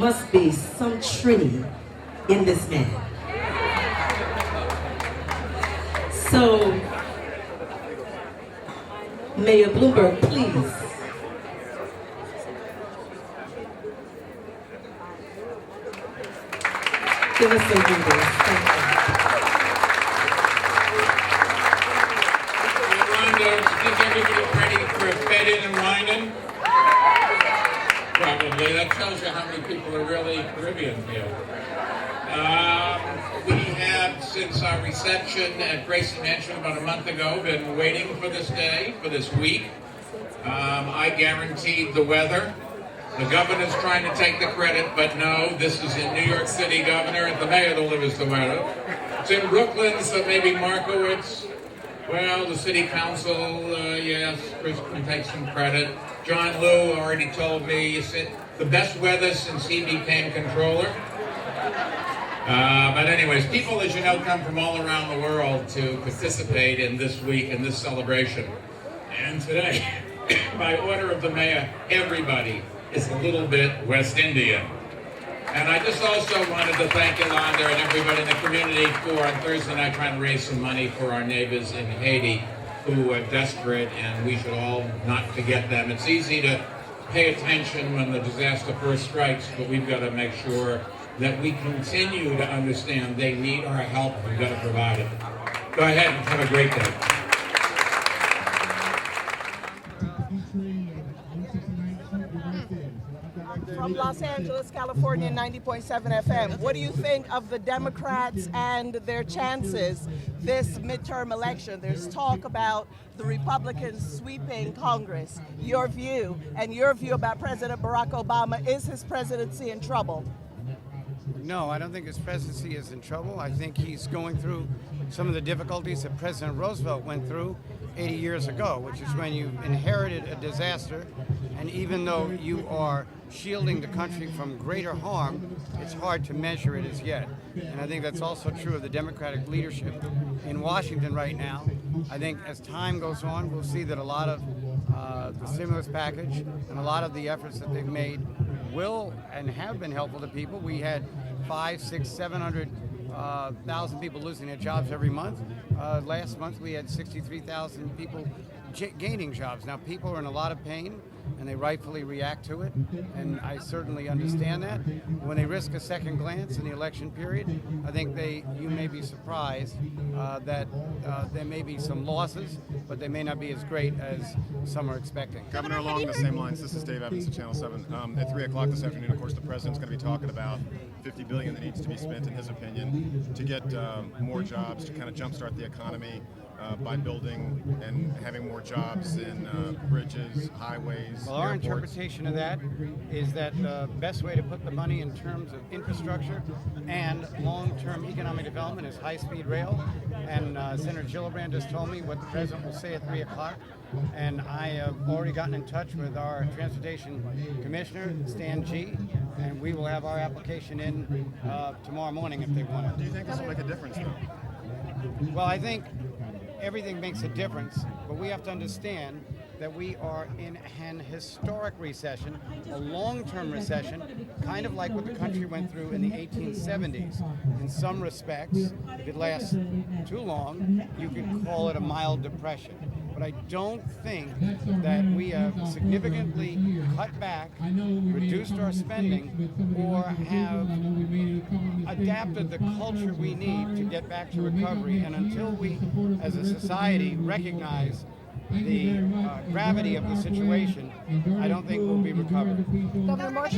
must be some trinity in this man. So, Mayor Bloomberg, please. Give us some leaders. Thank you. Is everybody ready for a fed-in and wine-in? Probably. That tells you how many people are really Caribbean here. We have, since our reception at Gracie Mansion about a month ago, been waiting for this day, for this week. I guaranteed the weather. The governor's trying to take the credit, but no, this is in New York City, Governor. The mayor delivers the weather. It's in Brooklyn, so maybe Markowitz. Well, the city council, yes, Chris can take some credit. John Liu already told me, he said, the best weather since he became controller. But anyways, people, as you know, come from all around the world to participate in this week, in this celebration. And today, by order of the mayor, everybody is a little bit West Indian. And I just also wanted to thank Yolanda and everybody in the community for, on Thursday night, trying to raise some money for our neighbors in Haiti who are desperate, and we should all not forget them. It's easy to pay attention when the disaster first strikes, but we've got to make sure that we continue to understand they need our help. We've got to provide it. Go ahead and have a great day. From Los Angeles, California, 90.7 FM. What do you think of the Democrats and their chances this midterm election? There's talk about the Republicans sweeping Congress. Your view and your view about President Barack Obama. Is his presidency in trouble? No, I don't think his presidency is in trouble. I think he's going through some of the difficulties that President Roosevelt went through 80 years ago, which is when you inherited a disaster, and even though you are shielding the country from greater harm, it's hard to measure it as yet. And I think that's also true of the Democratic leadership in Washington right now. I think as time goes on, we'll see that a lot of the stimulus package and a lot of the efforts that they've made will and have been helpful to people. We had 5, 6, 700,000 people losing their jobs every month. Last month we had 63,000 people gaining jobs. Now people are in a lot of pain and they rightfully react to it, and I certainly understand that. When they risk a second glance in the election period, I think you may be surprised that there may be some losses, but they may not be as great as some are expecting. Governor, along the same lines, this is Dave Evans at Channel 7. At 3 o'clock this afternoon, of course, the president's going to be talking about $50 billion that needs to be spent, in his opinion, to get more jobs, to kind of jumpstart the economy by building and having more jobs in bridges, highways, Well, our airports. interpretation of that is that the best way to put the money in terms of infrastructure and long-term economic development is high-speed rail. And Senator Gillibrand just told me what the president will say at 3 o'clock. And I have already gotten in touch with our transportation commissioner, Stan G., and we will have our application in tomorrow morning if they want it. Do you think this will make a difference, though? Well, I think everything makes a difference, but we have to understand that we are in an historic recession, a long-term recession, kind of like what the country went through in the 1870s. In some respects, if it lasts too long, you could call it a mild depression. But I don't think that we have significantly cut back, reduced our spending, or have adapted the culture we need to get back to recovery. And until we, as a society, recognize the gravity of the situation, I don't think we'll be recovered. Governor Marshall.